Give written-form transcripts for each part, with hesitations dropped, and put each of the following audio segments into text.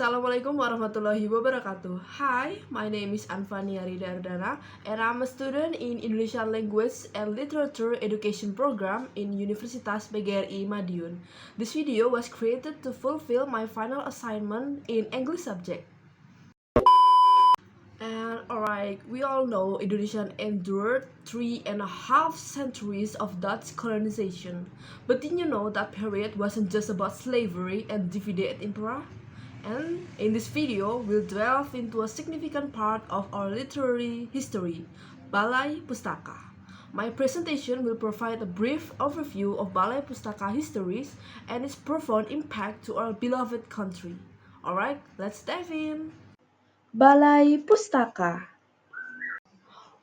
Assalamualaikum warahmatullahi wabarakatuh. Hi, my name is Anfania Rida Ardana, and I'm a student in Indonesian Language and Literature Education Program in Universitas PGRI Madiun. This video was created to fulfill my final assignment in English subject. And alright, we all know Indonesia endured 3.5 centuries of Dutch colonization. But did you know that period wasn't just about slavery and divided emperor? And in this video, we'll delve into a significant part of our literary history, Balai Pustaka. My presentation will provide a brief overview of Balai Pustaka histories and its profound impact to our beloved country. Alright, let's dive in! Balai Pustaka.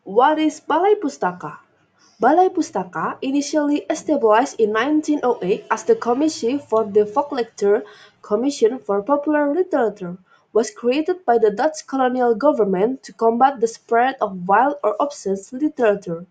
What is Balai Pustaka? Balai Pustaka, initially established in 1908 as the Commissie for de Volkslectuur (Commission for Popular Literature), was created by the Dutch colonial government to combat the spread of wild or obscene literature.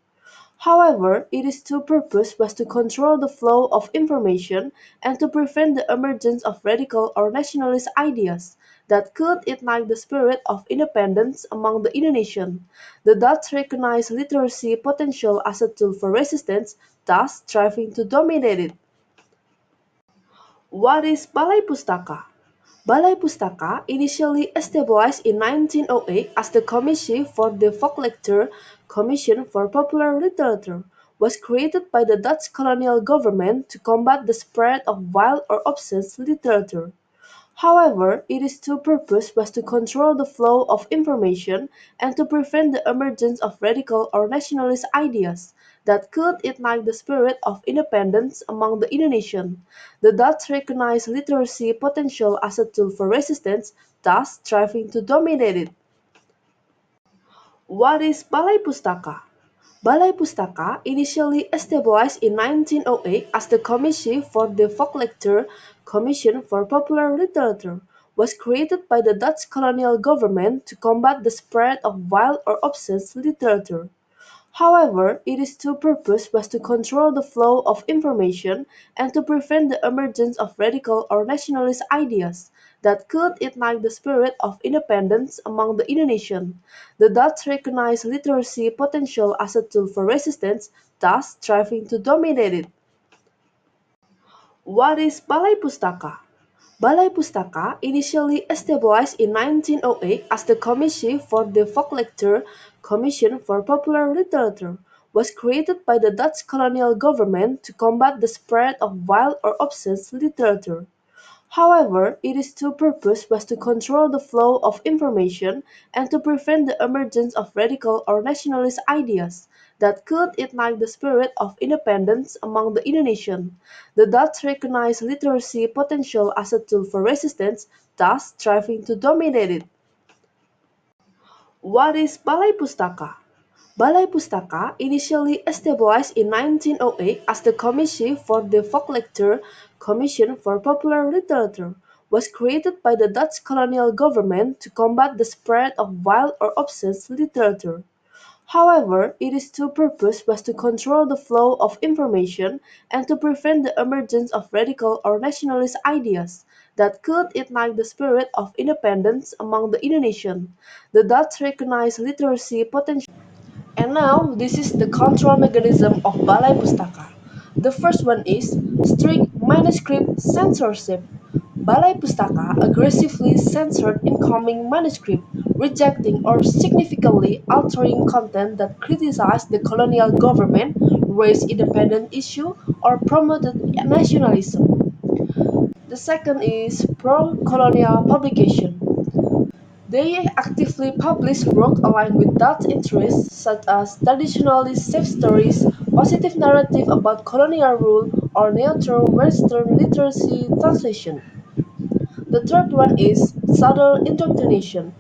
However, its true purpose was to control the flow of information and to prevent the emergence of radical or nationalist ideas that could ignite the spirit of independence among the Indonesians. The Dutch recognized literacy potential as a tool for resistance, thus striving to dominate it. What is Balai Pustaka? Balai Pustaka, initially established in 1908 as the Commissie for de Volkslectuur (Commission for Popular Literature), was created by the Dutch colonial government to combat the spread of wild or obscene literature. However, its true purpose was to control the flow of information and to prevent the emergence of radical or nationalist ideas that could ignite the spirit of independence among the Indonesians. The Dutch recognized literacy potential as a tool for resistance, thus striving to dominate it. What is Balai Pustaka? Balai Pustaka, initially established in 1908 as the Commissie for de Volkslectuur (Commission for Popular Literature), was created by the Dutch colonial government to combat the spread of wild or obscene literature. However, its true purpose was to control the flow of information and to prevent the emergence of radical or nationalist ideas that could ignite the spirit of independence among the Indonesians. The Dutch recognized literacy potential as a tool for resistance, thus striving to dominate it. What is Balai Pustaka? Balai Pustaka, initially established in 1908 as the Commissie for de Volkslectuur (Commission for Popular Literature), was created by the Dutch colonial government to combat the spread of wild or obscene literature. However, its true purpose was to control the flow of information and to prevent the emergence of radical or nationalist ideas that could ignite the spirit of independence among the Indonesians. The Dutch recognized literacy potential as a tool for resistance, thus striving to dominate it. What is Balai Pustaka? Balai Pustaka, initially established in 1908 as the Commissie for de Volkslectuur (Commission for Popular Literature), was created by the Dutch colonial government to combat the spread of wild or obscene literature. However, its true purpose was to control the flow of information and to prevent the emergence of radical or nationalist ideas that could ignite the spirit of independence among the Indonesians. The Dutch recognized literacy potential. And now, this is the control mechanism of Balai Pustaka. The first one is strict manuscript censorship. Balai Pustaka aggressively censored incoming manuscript, rejecting or significantly altering content that criticized the colonial government, raised independent issues, or promoted nationalism. The second is pro-colonial publication. They actively publish work aligned with Dutch interests such as traditionalist safe stories, positive narrative about colonial rule, or neutral Western literacy translation. The third one is subtle indoctrination.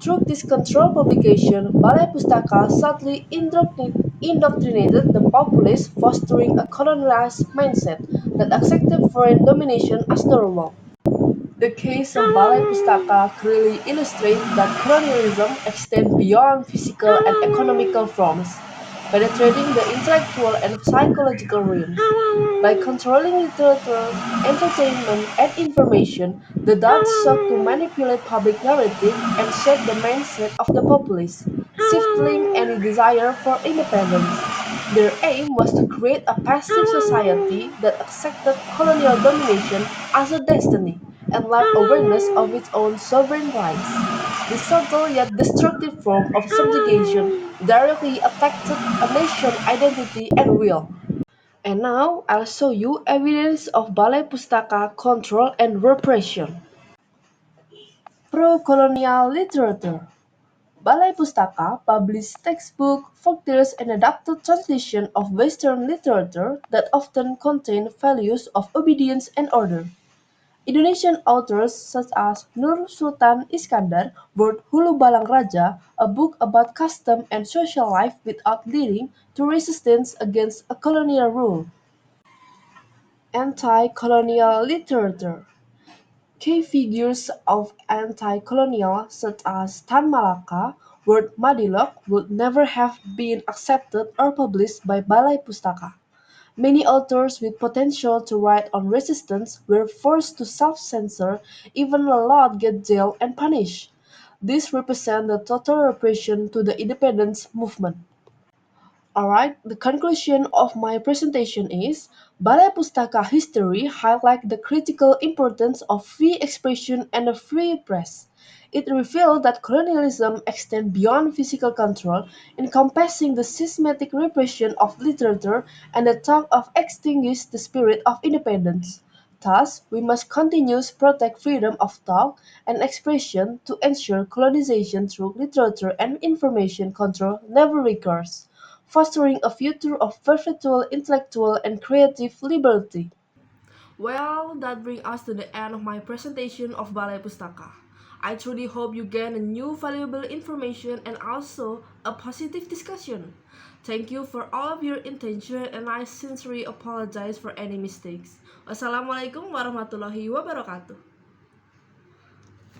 Through this controlled publication, Balai Pustaka subtly indoctrinated the populace, fostering a colonialist mindset that accepted foreign domination as normal. The case of Balai Pustaka clearly illustrates that colonialism extends beyond physical and economical forms. penetrating the intellectual and psychological realms. By controlling literature, entertainment, and information, the Dutch sought to manipulate public narrative and shape the mindset of the populace, stifling any desire for independence. Their aim was to create a passive society that accepted colonial domination as a destiny and lacked awareness of its own sovereign rights. This subtle yet destructive form of subjugation directly attacked a nation's identity and will. And now I'll show you evidence of Balai Pustaka control and repression. Pro-colonial literature. Balai Pustaka published textbooks, folktales, and adapted translations of Western literature that often contain values of obedience and order. Indonesian authors such as Nur Sultan Iskandar wrote Hulu Balang Raja, a book about custom and social life without leading to resistance against a colonial rule. Anti-colonial literature. Key figures of anti-colonial such as Tan Malaka, Ward Madilok would never have been accepted or published by Balai Pustaka. Many authors with potential to write on resistance were forced to self-censor, even allowed get jailed and punished. This represents the total repression to the independence movement. Alright, the conclusion of my presentation is Balai Pustaka history highlights the critical importance of free expression and a free press. It revealed that colonialism extends beyond physical control, encompassing the systematic repression of literature and the thought of extinguish the spirit of independence. Thus, we must continue to protect freedom of thought and expression to ensure colonization through literature and information control never recurs, fostering a future of perpetual intellectual and creative liberty. Well, that brings us to the end of my presentation of Balai Pustaka. I truly hope you gain a new valuable information and also a positive discussion. Thank you for all of your attention and I sincerely apologize for any mistakes. Wassalamualaikum warahmatullahi wabarakatuh.